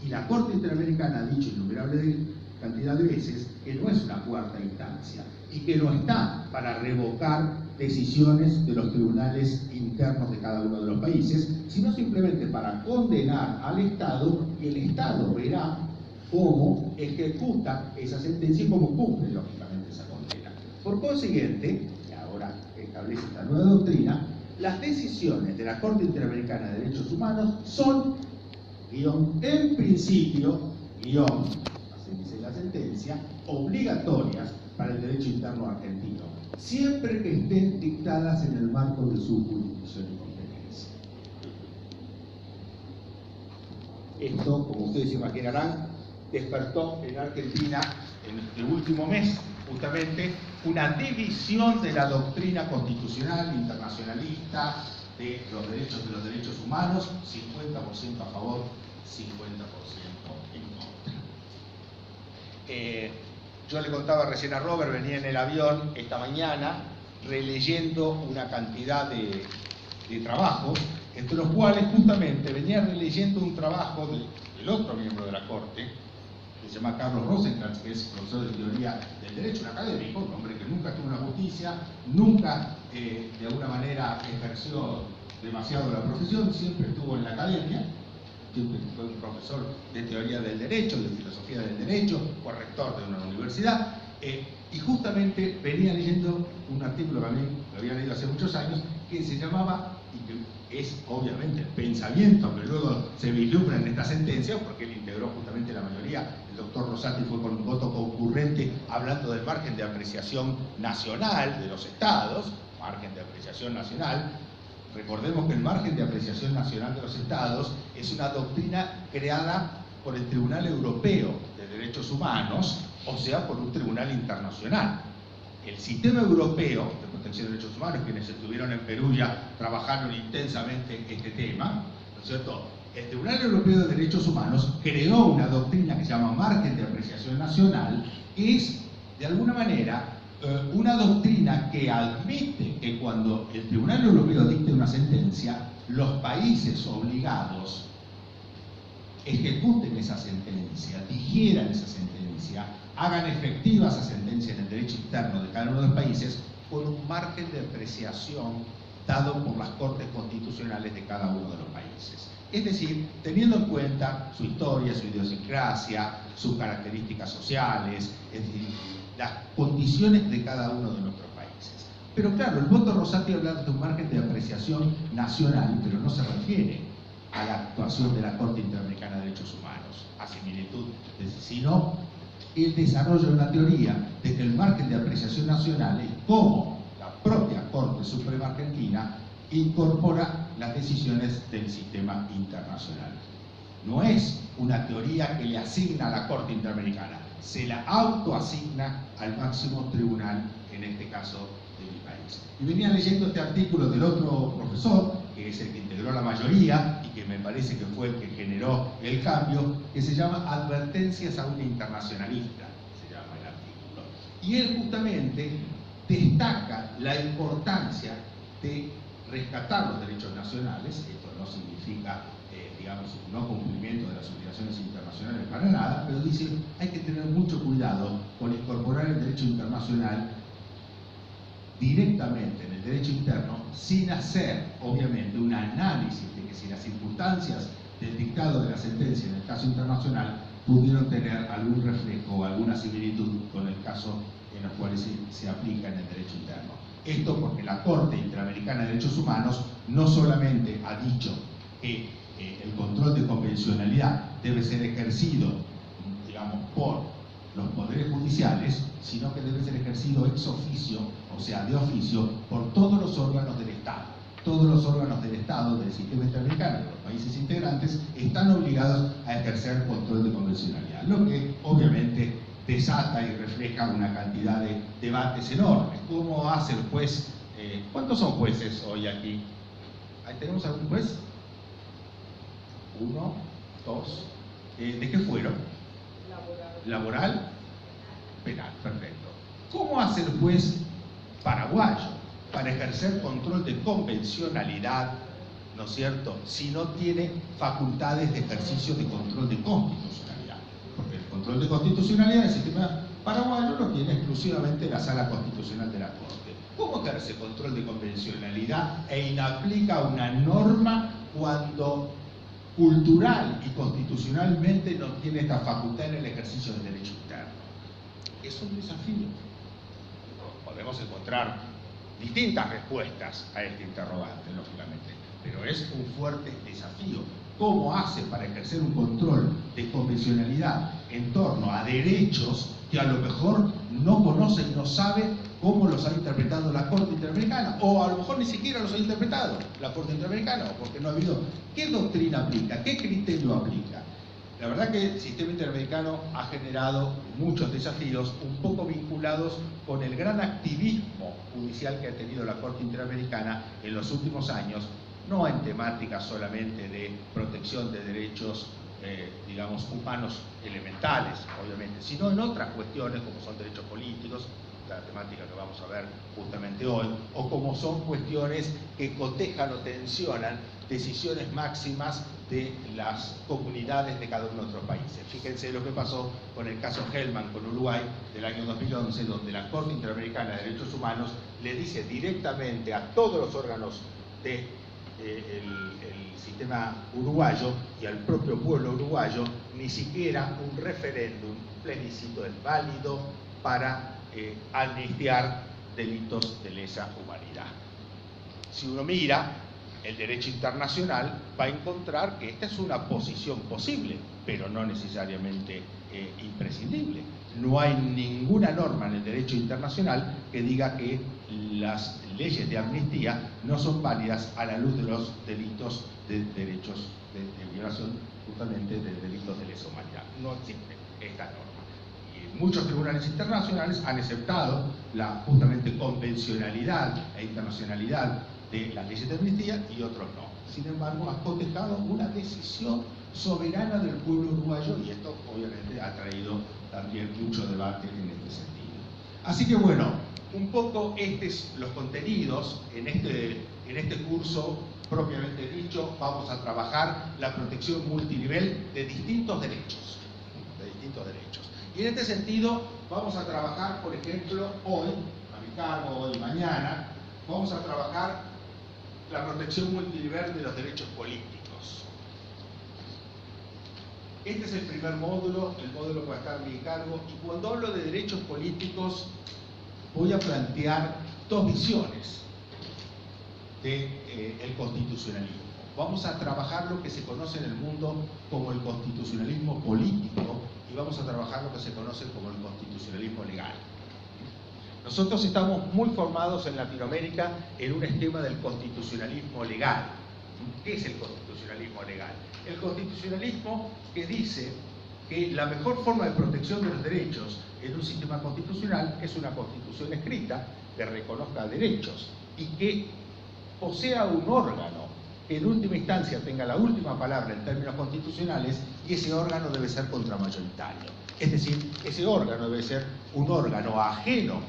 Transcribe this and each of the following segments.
Y la Corte Interamericana ha dicho innumerable cantidad de veces que no es una cuarta instancia y que no está para revocar decisiones de los tribunales internos de cada uno de los países, sino simplemente para condenar al Estado, y el Estado verá cómo ejecuta esa sentencia y cómo cumple lógicamente esa condena. Por consiguiente, y ahora establece esta nueva doctrina, las decisiones de la Corte Interamericana de Derechos Humanos son, en principio, así dice la sentencia, obligatorias para el derecho interno argentino, siempre que estén dictadas en el marco de su jurisdicción y competencia. Esto, como ustedes imaginarán, despertó en Argentina, en el último mes, justamente, una división de la doctrina constitucional internacionalista de los derechos humanos, 50% a favor, 50% en contra. Yo le contaba recién a Robert, venía en el avión esta mañana releyendo una cantidad de trabajos, entre los cuales justamente venía releyendo un trabajo del otro miembro de la Corte, que se llama Carlos Rosenkrantz, que es profesor de teoría del derecho, un académico, un hombre que nunca estuvo en la justicia, nunca de alguna manera ejerció demasiado la profesión, siempre estuvo en la academia, siempre fue un profesor de teoría del derecho, de filosofía del derecho, fue rector de una universidad, y justamente venía leyendo un artículo que a mí lo había leído hace muchos años, que se llamaba, y que es obviamente el pensamiento que luego se vislumbra en esta sentencia, porque él integró justamente la mayoría. El doctor Rosati fue con un voto concurrente hablando del margen de apreciación nacional de los estados, margen de apreciación nacional. Recordemos que el margen de apreciación nacional de los estados es una doctrina creada por el Tribunal Europeo de Derechos Humanos, o sea, por un tribunal internacional. El sistema europeo de protección de derechos humanos, quienes estuvieron en Perú ya trabajaron intensamente este tema, ¿no es cierto? El Tribunal Europeo de Derechos Humanos creó una doctrina que se llama margen de apreciación nacional, que es, de alguna manera, una doctrina que admite que cuando el Tribunal Europeo dicte una sentencia, los países obligados ejecuten esa sentencia, digieran esa sentencia, hagan efectiva esa sentencia en el derecho interno de cada uno de los países por un margen de apreciación dado por las Cortes Constitucionales de cada uno de los países. Es decir, teniendo en cuenta su historia, su idiosincrasia, sus características sociales, es decir, las condiciones de cada uno de nuestros países. Pero claro, el voto Rosati habla de un margen de apreciación nacional, pero no se refiere a la actuación de la Corte Interamericana de Derechos Humanos, a similitud, sino el desarrollo de una teoría de que el margen de apreciación nacional es cómo la propia Corte Suprema Argentina incorpora las decisiones del sistema internacional. No es una teoría que le asigna a la Corte Interamericana, se la autoasigna al máximo tribunal, en este caso de mi país. Y venía leyendo este artículo del otro profesor, que es el que integró la mayoría y que me parece que fue el que generó el cambio, que se llama Advertencias a una internacionalista, se llama el artículo. Y él justamente destaca la importancia de rescatar los derechos nacionales. Esto no significa, digamos, no cumplimiento de las obligaciones internacionales para nada, pero dice, hay que tener mucho cuidado con incorporar el derecho internacional directamente en el derecho interno, sin hacer, obviamente, un análisis de que si las circunstancias del dictado de la sentencia en el caso internacional pudieron tener algún reflejo o alguna similitud con el caso en los cuales se aplica en el derecho interno. Esto porque la Corte Interamericana de Derechos Humanos no solamente ha dicho que el control de convencionalidad debe ser ejercido, digamos, por los poderes judiciales, sino que debe ser ejercido ex oficio, o sea, de oficio, por todos los órganos del Estado. Todos los órganos del Estado, del sistema interamericano, de los países integrantes, están obligados a ejercer control de convencionalidad, lo que obviamente desata y refleja una cantidad de debates enormes. ¿Cómo hace el juez? ¿Cuántos son jueces hoy aquí? ¿Ahí tenemos algún juez? 1, 2. ¿De qué fueron? Laboral, penal, perfecto. ¿Cómo hace el juez paraguayo para ejercer control de convencionalidad ¿no es cierto?, si no tiene facultades de ejercicio de control de constitucionalidad. Porque el control de constitucionalidad del sistema paraguayo lo tiene exclusivamente la Sala Constitucional de la Corte. ¿Cómo ejerce control de convencionalidad e inaplica una norma cuando cultural y constitucionalmente no tiene esta facultad en el ejercicio del derecho interno? Es un desafío. Podemos encontrar distintas respuestas a este interrogante, lógicamente, pero es un fuerte desafío. ¿Cómo hace para ejercer un control de convencionalidad en torno a derechos que a lo mejor no conoce y no sabe cómo los ha interpretado la Corte Interamericana? O a lo mejor ni siquiera los ha interpretado la Corte Interamericana, porque no ha habido. ¿Qué doctrina aplica? ¿Qué criterio aplica? La verdad que el sistema interamericano ha generado muchos desafíos un poco vinculados con el gran activismo judicial que ha tenido la Corte Interamericana en los últimos años, no en temáticas solamente de protección de derechos, digamos, humanos elementales, obviamente, sino en otras cuestiones como son derechos políticos, la temática que vamos a ver justamente hoy, o como son cuestiones que cotejan o tensionan decisiones máximas de las comunidades de cada uno de nuestros países. Fíjense lo que pasó con el caso Hellman con Uruguay del año 2011, donde la Corte Interamericana de Derechos Humanos le dice directamente a todos los órganos del sistema uruguayo y al propio pueblo uruguayo, ni siquiera un referéndum plebiscito es válido para amnistiar delitos de lesa humanidad. Si uno mira el derecho internacional, va a encontrar que esta es una posición posible, pero no necesariamente imprescindible. No hay ninguna norma en el derecho internacional que diga que las leyes de amnistía no son válidas a la luz de los delitos de derechos de violación, justamente de delitos de lesa humanidad. No existe esta norma. Muchos tribunales internacionales han aceptado la justamente convencionalidad e internacionalidad de las leyes de amnistía y otros no. Sin embargo, ha cotejado una decisión soberana del pueblo uruguayo y esto obviamente ha traído también mucho debate en este sentido. Así que bueno, un poco los contenidos en este curso propiamente dicho. Vamos a trabajar la protección multinivel de distintos derechos. Y en este sentido vamos a trabajar, por ejemplo, hoy, a mi cargo, hoy y mañana, vamos a trabajar la protección multinivel de los derechos políticos. Este es el primer módulo, el módulo que va a estar a mi cargo, y cuando hablo de derechos políticos voy a plantear dos visiones del constitucionalismo. Vamos a trabajar lo que se conoce en el mundo como el constitucionalismo político y vamos a trabajar lo que se conoce como el constitucionalismo legal. Nosotros estamos muy formados en Latinoamérica en un esquema del constitucionalismo legal. ¿Qué es el constitucionalismo legal? El constitucionalismo que dice que la mejor forma de protección de los derechos en un sistema constitucional es una constitución escrita que reconozca derechos y que posea un órgano que en última instancia tenga la última palabra en términos constitucionales, y ese órgano debe ser contramayoritario. Es decir, ese órgano debe ser un órgano ajeno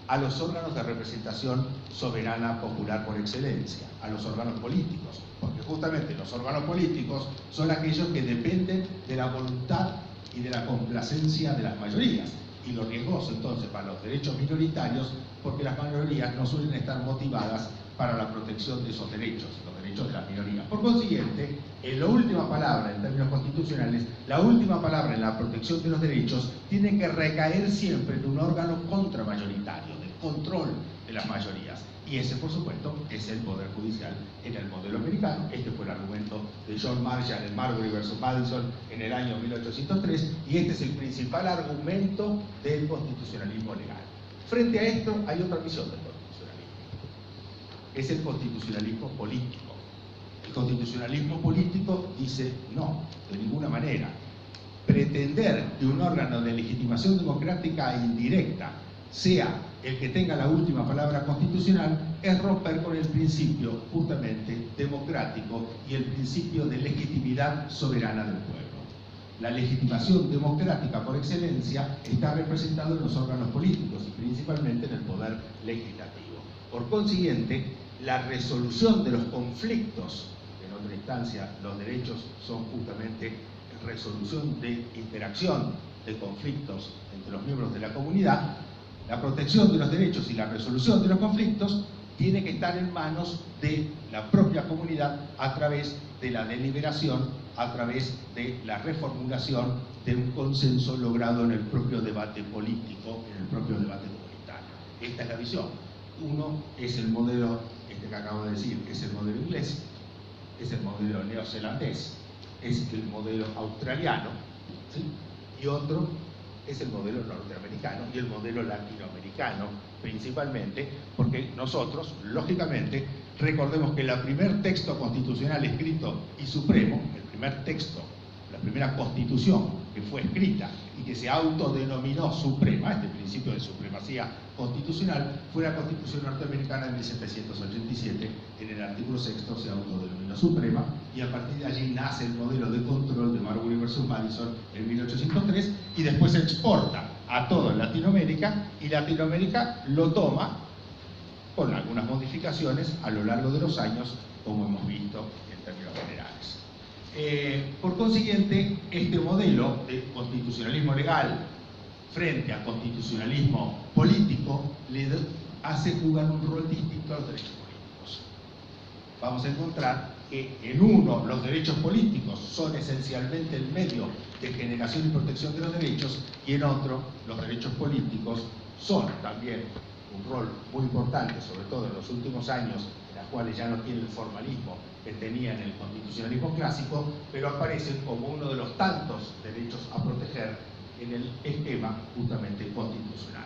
a los órganos de representación soberana popular por excelencia, a los órganos políticos, porque justamente los órganos políticos son aquellos que dependen de la voluntad y de la complacencia de las mayorías, y lo riesgoso entonces para los derechos minoritarios, porque las mayorías no suelen estar motivadas para la protección de esos derechos, los derechos de las minorías. Por consiguiente, en la última palabra en términos constitucionales, la última palabra en la protección de los derechos tiene que recaer siempre en un órgano contramayoritario, de control de las mayorías. Y ese, por supuesto, es el Poder Judicial en el modelo americano. Este fue el argumento de John Marshall en Marbury versus Madison en el año 1803, y este es el principal argumento del constitucionalismo legal. Frente a esto, hay otra visión del constitucionalismo. Es el constitucionalismo político. El constitucionalismo político dice no, de ninguna manera. Pretender que un órgano de legitimación democrática e indirecta sea el que tenga la última palabra constitucional es romper con el principio justamente democrático y el principio de legitimidad soberana del pueblo. La legitimación democrática por excelencia está representada en los órganos políticos y principalmente en el poder legislativo. Por consiguiente, la resolución de los conflictos otra instancia, los derechos son justamente resolución de interacción de conflictos entre los miembros de la comunidad, la protección de los derechos y la resolución de los conflictos tiene que estar en manos de la propia comunidad a través de la deliberación, a través de la reformulación de un consenso logrado en el propio debate político, en el propio debate comunitario. Esta es la visión. Uno es el modelo, que acabo de decir, es el modelo inglés, es el modelo neozelandés, es el modelo australiano, ¿sí? Y otro es el modelo norteamericano y el modelo latinoamericano, principalmente, porque nosotros, lógicamente, recordemos que el primer texto constitucional escrito y supremo, el primer texto, la primera constitución que fue escrita y que se autodenominó suprema, este principio de supremacía constitucional, fue la Constitución norteamericana de 1787, en el artículo 6º se autodenominó suprema, y a partir de allí nace el modelo de control de Marbury versus Madison en 1803, y después se exporta a toda Latinoamérica, y Latinoamérica lo toma con algunas modificaciones a lo largo de los años, como hemos visto en términos generales. Por consiguiente, este modelo de constitucionalismo legal frente a constitucionalismo político le hace jugar un rol distinto a los derechos políticos. Vamos a encontrar que en uno los derechos políticos son esencialmente el medio de generación y protección de los derechos, y en otro los derechos políticos son también un rol muy importante, sobre todo en los últimos años, en los cuales ya no tiene el formalismo que tenía en el constitucionalismo clásico, pero aparecen como uno de los tantos derechos a proteger en el esquema justamente constitucional.